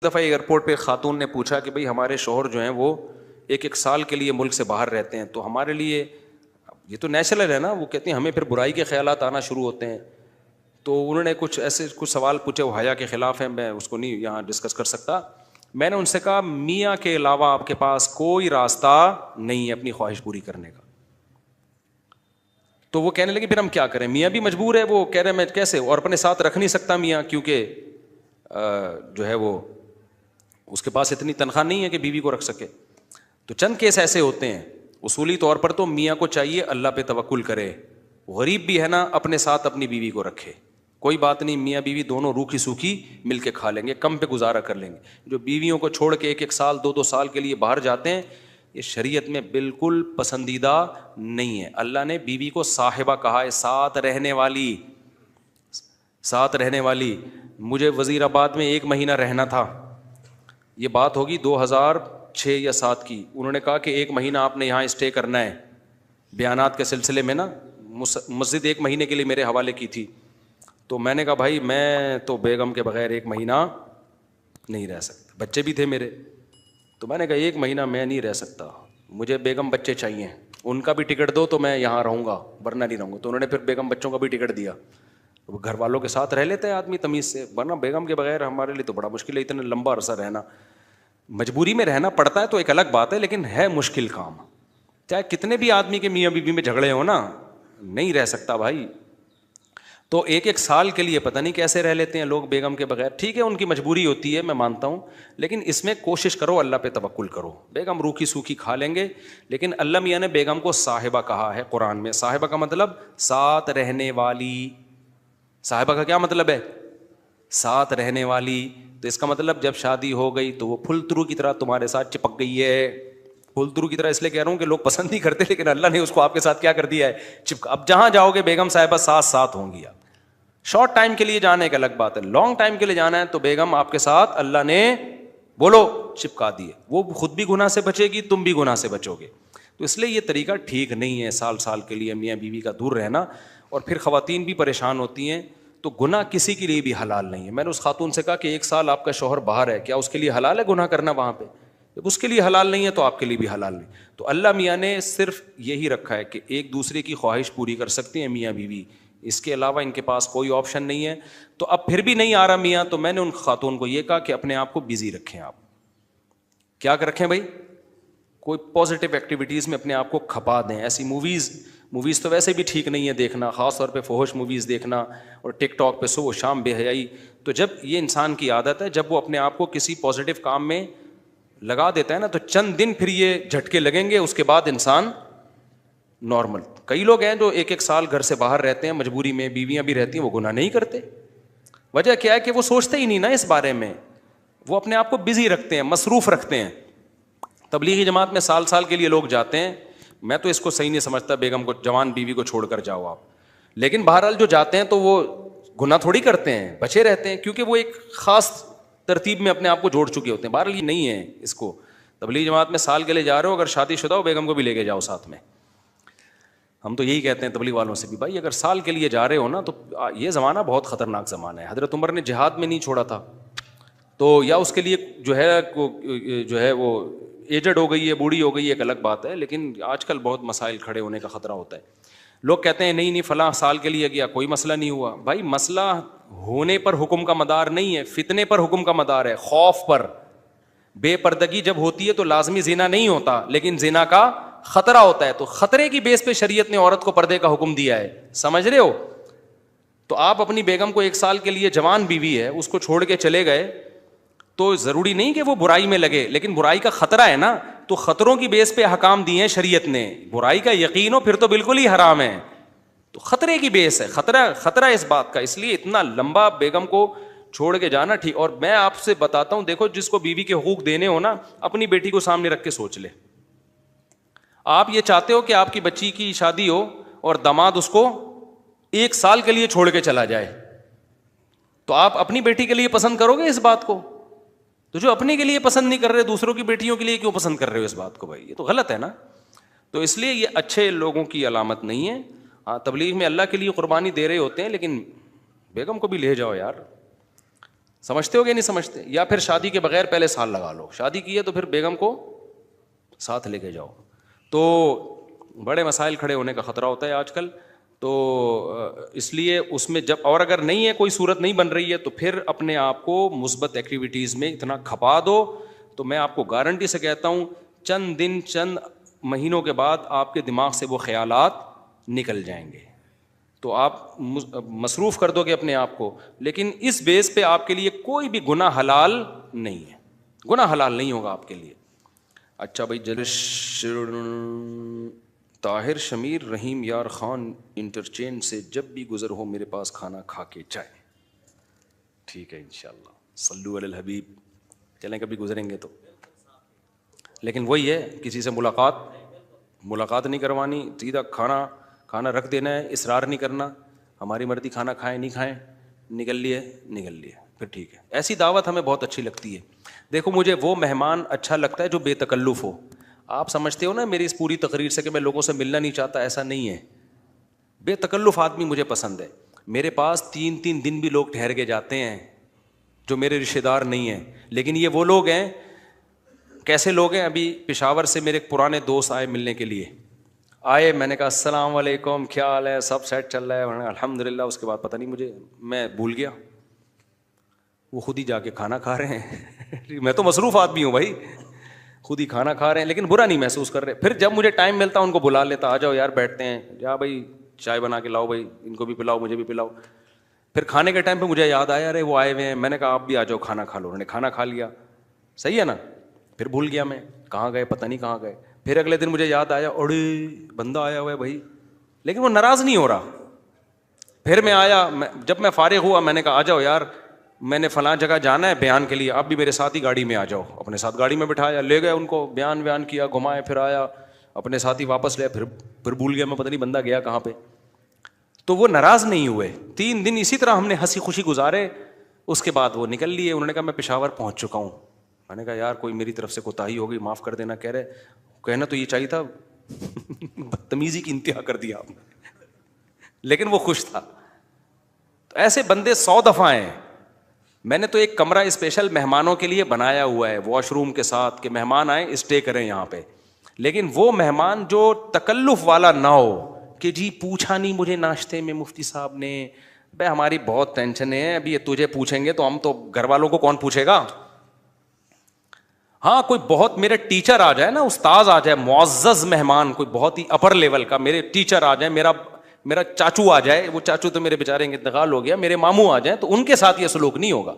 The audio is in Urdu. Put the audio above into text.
دفعہ ایئرپورٹ پہ خاتون نے پوچھا کہ بھئی ہمارے شوہر جو ہیں وہ ایک سال کے لیے ملک سے باہر رہتے ہیں، تو ہمارے لیے یہ تو نیچرل ہے نا، وہ کہتے ہیں ہمیں پھر برائی کے خیالات آنا شروع ہوتے ہیں. تو انہوں نے کچھ سوال پوچھے، وہ حیا کے خلاف ہیں، میں اس کو نہیں یہاں ڈسکس کر سکتا. میں نے ان سے کہا میاں کے علاوہ آپ کے پاس کوئی راستہ نہیں ہے اپنی خواہش پوری کرنے کا. تو وہ کہنے لگے پھر ہم کیا کریں، میاں بھی مجبور ہے. وہ کہہ رہے ہیں میں کیسے، اور اپنے ساتھ رکھ نہیں سکتا میاں، کیونکہ جو ہے وہ اس کے پاس اتنی تنخواہ نہیں ہے کہ بیوی کو رکھ سکے. تو چند کیس ایسے ہوتے ہیں. اصولی طور پر تو میاں کو چاہیے اللہ پہ توکل کرے، غریب بھی ہے نا اپنے ساتھ اپنی بیوی کو رکھے. کوئی بات نہیں، میاں بیوی دونوں روکھی سوکھی مل کے کھا لیں گے، کم پہ گزارا کر لیں گے. جو بیویوں کو چھوڑ کے ایک سال دو سال کے لیے باہر جاتے ہیں، یہ شریعت میں بالکل پسندیدہ نہیں ہے. اللہ نے بیوی کو صاحبہ کہا ہے، ساتھ رہنے والی. مجھے وزیر آباد میں 1 مہینہ رہنا تھا، یہ بات ہوگی 2006 یا 2007 کی. انہوں نے کہا کہ 1 مہینہ آپ نے یہاں اسٹے کرنا ہے. بیانات کے سلسلے میں نا مسجد 1 مہینے کے لیے میرے حوالے کی تھی. تو میں نے کہا بھائی میں تو بیگم کے بغیر 1 مہینہ نہیں رہ سکتا، بچے بھی تھے میرے. تو میں نے کہا 1 مہینہ میں نہیں رہ سکتا، مجھے بیگم بچے چاہیے، ان کا بھی ٹکٹ دو تو میں یہاں رہوں گا ورنہ نہیں رہوں گا. تو انہوں نے پھر بیگم بچوں کا بھی ٹکٹ دیا. گھر والوں کے ساتھ رہ لیتے ہیں آدمی تمیز سے، ورنہ بیگم کے بغیر ہمارے لیے تو بڑا مشکل ہے اتنا لمبا عرصہ رہنا. مجبوری میں رہنا پڑتا ہے تو ایک الگ بات ہے، لیکن ہے مشکل کام. چاہے کتنے بھی آدمی کے میاں بیوی میں جھگڑے ہوں نا، نہیں رہ سکتا بھائی. تو 1 سال کے لیے پتہ نہیں کیسے رہ لیتے ہیں لوگ بیگم کے بغیر. ٹھیک ہے ان کی مجبوری ہوتی ہے، میں مانتا ہوں، لیکن اس میں کوشش کرو اللہ پہ توکل کرو. بیگم روکھی سوکھی کھا لیں گے، لیکن اللہ میاں نے بیگم کو صاحبہ کہا ہے قرآن میں. صاحبہ کا مطلب ساتھ رہنے والی. صاحبہ کا کیا مطلب ہے؟ ساتھ رہنے والی. تو اس کا مطلب جب شادی ہو گئی تو وہ پھل ترو کی طرح تمہارے ساتھ چپک گئی ہے. پھل ترو کی طرح اس لیے کہہ رہا ہوں کہ لوگ پسند نہیں کرتے، لیکن اللہ نے اس کو آپ کے ساتھ کیا کر دیا ہے، چپکا. اب جہاں جاؤ گے بیگم صاحبہ ساتھ ہوں گی. آپ شارٹ ٹائم کے لیے جانا ایک الگ بات ہے، لانگ ٹائم کے لیے جانا ہے تو بیگم آپ کے ساتھ اللہ نے بولو چپکا دیے. وہ خود بھی گناہ سے بچے گی، تم بھی گناہ سے بچو گے. تو اس لیے یہ طریقہ ٹھیک نہیں ہے سال کے لیے میاں بیوی کا دور رہنا. اور پھر خواتین بھی پریشان ہوتی ہیں. تو گناہ کسی کے لیے بھی حلال نہیں ہے. میں نے اس خاتون سے کہا کہ 1 سال آپ کا شوہر باہر ہے، کیا اس کے لیے حلال ہے گناہ کرنا وہاں پہ؟ جب اس کے لیے حلال نہیں ہے تو آپ کے لیے بھی حلال نہیں. تو اللہ میاں نے صرف یہی رکھا ہے کہ ایک دوسرے کی خواہش پوری کر سکتے ہیں میاں بیوی، اس کے علاوہ ان کے پاس کوئی آپشن نہیں ہے. تو اب پھر بھی نہیں آ رہا میاں، تو میں نے ان خاتون کو یہ کہا کہ اپنے آپ کو بزی رکھیں. آپ کیا رکھیں بھائی؟ کوئی پازیٹیو ایکٹیویٹیز میں اپنے آپ کو کھپا دیں. ایسی موویز تو ویسے بھی ٹھیک نہیں ہے دیکھنا، خاص طور پہ فحش موویز دیکھنا، اور ٹک ٹاک پہ صبح و شام بے حیائی. تو جب یہ انسان کی عادت ہے، جب وہ اپنے آپ کو کسی پازیٹیو کام میں لگا دیتا ہے نا، تو چند دن پھر یہ جھٹکے لگیں گے، اس کے بعد انسان نارمل. کئی لوگ ہیں جو 1 سال گھر سے باہر رہتے ہیں مجبوری میں، بیویاں بھی رہتی ہیں، وہ گناہ نہیں کرتے. وجہ کیا ہے کہ وہ سوچتے ہی نہیں نا اس بارے میں، وہ اپنے آپ کو بزی رکھتے ہیں، مصروف رکھتے ہیں. تبلیغی جماعت میں سال کے لیے لوگ جاتے ہیں. میں تو اس کو صحیح نہیں سمجھتا، بیگم کو، جوان بیوی کو چھوڑ کر جاؤ آپ. لیکن بہرحال جو جاتے ہیں تو وہ گناہ تھوڑی کرتے ہیں، بچے رہتے ہیں، کیونکہ وہ ایک خاص ترتیب میں اپنے آپ کو جوڑ چکے ہوتے ہیں. بہرحال یہ نہیں ہے اس کو. تبلیغی جماعت میں سال کے لیے جا رہے ہو، اگر شادی شدہ ہو بیگم کو بھی لے کے جاؤ ساتھ میں. ہم تو یہی کہتے ہیں تبلیغ والوں سے بھی، بھائی اگر سال کے لیے جا رہے ہو نا، تو یہ زمانہ بہت خطرناک زمانہ ہے. حضرت عمر نے جہاد میں نہیں چھوڑا تھا، تو یا اس کے لیے جو ہے وہ ایجڈ ہو گئی ہے، بوڑھی ہو گئی ہے، ایک الگ بات ہے. لیکن آج کل بہت مسائل کھڑے ہونے کا خطرہ ہوتا ہے. لوگ کہتے ہیں نہیں فلاں سال کے لیے گیا کوئی مسئلہ نہیں ہوا. بھائی مسئلہ ہونے پر حکم کا مدار نہیں ہے، فتنے پر حکم کا مدار ہے، خوف پر. بے پردگی جب ہوتی ہے تو لازمی زنا نہیں ہوتا، لیکن زنا کا خطرہ ہوتا ہے. تو خطرے کی بیس پہ شریعت نے عورت کو پردے کا حکم دیا ہے. سمجھ رہے ہو؟ تو آپ اپنی بیگم کو 1 سال کے لیے، جوان بیوی ہے، اس کو چھوڑ کے چلے گئے، تو ضروری نہیں کہ وہ برائی میں لگے، لیکن برائی کا خطرہ ہے نا. تو خطروں کی بیس پہ احکام دیے ہیں شریعت نے. برائی کا یقین ہو پھر تو بالکل ہی حرام ہے. تو خطرے کی بیس ہے، خطرہ اس بات کا. اس لیے اتنا لمبا بیگم کو چھوڑ کے جانا ٹھیک. اور میں آپ سے بتاتا ہوں، دیکھو جس کو بیوی کے حقوق دینے ہو نا، اپنی بیٹی کو سامنے رکھ کے سوچ لے. آپ یہ چاہتے ہو کہ آپ کی بچی کی شادی ہو اور داماد اس کو 1 سال کے لیے چھوڑ کے چلا جائے، تو آپ اپنی بیٹی کے لیے پسند کرو گے اس بات کو؟ تو جو اپنے کے لیے پسند نہیں کر رہے، دوسروں کی بیٹیوں کے لیے کیوں پسند کر رہے ہو اس بات کو؟ بھائی یہ تو غلط ہے نا. تو اس لیے یہ اچھے لوگوں کی علامت نہیں ہے. ہاں تبلیغ میں اللہ کے لیے قربانی دے رہے ہوتے ہیں، لیکن بیگم کو بھی لے جاؤ یار. سمجھتے ہو کہ نہیں سمجھتے؟ یا پھر شادی کے بغیر پہلے سال لگا لو، شادی کی ہے تو پھر بیگم کو ساتھ لے کے جاؤ. تو بڑے مسائل کھڑے ہونے کا خطرہ ہوتا ہے آج کل. تو اس لیے اس میں جب، اور اگر نہیں ہے کوئی صورت نہیں بن رہی ہے تو پھر اپنے آپ کو مثبت ایکٹیویٹیز میں اتنا کھپا دو. تو میں آپ کو گارنٹی سے کہتا ہوں چند دن چند مہینوں کے بعد آپ کے دماغ سے وہ خیالات نکل جائیں گے. تو آپ مصروف کر دو گے اپنے آپ کو. لیکن اس بیس پہ آپ کے لیے کوئی بھی گناہ حلال نہیں ہے، گناہ حلال نہیں ہوگا آپ کے لیے. اچھا بھائی، طاہر شمیر رحیم یار خان انٹرچینج سے جب بھی گزر ہو میرے پاس کھانا کھا کے جائے. ٹھیک ہے انشاءاللہ، صلو علی الحبیب. چلیں کبھی گزریں گے تو. لیکن وہی ہے، کسی سے ملاقات نہیں کروانی، سیدھا کھانا رکھ دینا ہے، اصرار نہیں کرنا. ہماری مرضی، کھانا کھائیں نہیں کھائیں، نکل لیے پھر ٹھیک ہے. ایسی دعوت ہمیں بہت اچھی لگتی ہے. دیکھو مجھے وہ مہمان اچھا لگتا ہے جو بے تکلف ہو. آپ سمجھتے ہو نا میری اس پوری تقریر سے کہ میں لوگوں سے ملنا نہیں چاہتا، ایسا نہیں ہے. بے تکلف آدمی مجھے پسند ہے. میرے پاس 3 دن بھی لوگ ٹھہر کے جاتے ہیں جو میرے رشتے دار نہیں ہیں. لیکن یہ وہ لوگ ہیں، کیسے لوگ ہیں؟ ابھی پشاور سے میرے ایک پرانے دوست آئے ملنے کے لیے. آئے، میں نے کہا السلام علیکم، کیا حال ہے؟ سب سیٹ چل رہا ہے؟ الحمد للہ. اس کے بعد پتہ نہیں میں بھول گیا، وہ خود ہی جا کے کھانا کھا رہے ہیں. میں تو مصروف آدمی ہوں بھائی، خود ہی کھانا کھا رہے ہیں لیکن برا نہیں محسوس کر رہے. پھر جب مجھے ٹائم ملتا ان کو بلا لیتا، آ جاؤ یار بیٹھتے ہیں، یا بھائی چائے بنا کے لاؤ، بھائی ان کو بھی پلاؤ مجھے بھی پلاؤ. پھر کھانے کے ٹائم پہ مجھے یاد آیا ارے وہ آئے ہوئے ہیں. میں نے کہا آپ بھی آ جاؤ کھانا کھا لو. انہوں نے کھانا کھا لیا، صحیح ہے نا. پھر بھول گیا میں کہاں گئے، پتہ نہیں کہاں گئے. پھر اگلے دن مجھے یاد آیا اڑے بندہ آیا ہوا ہے بھائی، لیکن وہ ناراض نہیں ہو رہا. پھر میں آیا، جب میں فارغ ہوا میں نے کہا آ جاؤ یار، میں نے فلاں جگہ جانا ہے بیان کے لیے، آپ بھی میرے ساتھ ہی گاڑی میں آ جاؤ. اپنے ساتھ گاڑی میں بٹھایا، لے گئے ان کو، بیان کیا، گھمائے، پھر آیا اپنے ساتھ ہی واپس لے. پھر بھول گیا میں، پتہ نہیں بندہ گیا کہاں پہ. تو وہ ناراض نہیں ہوئے. 3 دن اسی طرح ہم نے ہنسی خوشی گزارے. اس کے بعد وہ نکل لیے. انہوں نے کہا میں پشاور پہنچ چکا ہوں. میں نے کہا یار کوئی میری طرف سے کوتاہی ہو گئی، معاف کر دینا. کہہ رہے کہنا تو یہ چاہیے تھا، بدتمیزی کی انتہا کر دیا آپ نے. لیکن وہ خوش تھا. تو ایسے بندے 100 دفعہ ہیں. میں نے تو ایک کمرہ اسپیشل مہمانوں کے لیے بنایا ہوا ہے، واش روم کے ساتھ، کہ مہمان آئیں اسٹے کریں یہاں پہ. لیکن وہ مہمان جو تکلف والا نہ ہو کہ جی پوچھا نہیں مجھے ناشتے میں مفتی صاحب نے، بھائی ہماری بہت ٹینشن ہے، ابھی یہ تجھے پوچھیں گے تو ہم تو گھر والوں کو کون پوچھے گا. ہاں کوئی بہت میرے ٹیچر آ جائے نا، استاذ آ جائے، معزز مہمان، کوئی بہت ہی اپر لیول کا میرے ٹیچر آ جائے، میرا چاچو آ جائے، وہ چاچو تو میرے بیچارے انتقال ہو گیا، میرے ماموں آ جائیں تو ان کے ساتھ یہ سلوک نہیں ہوگا.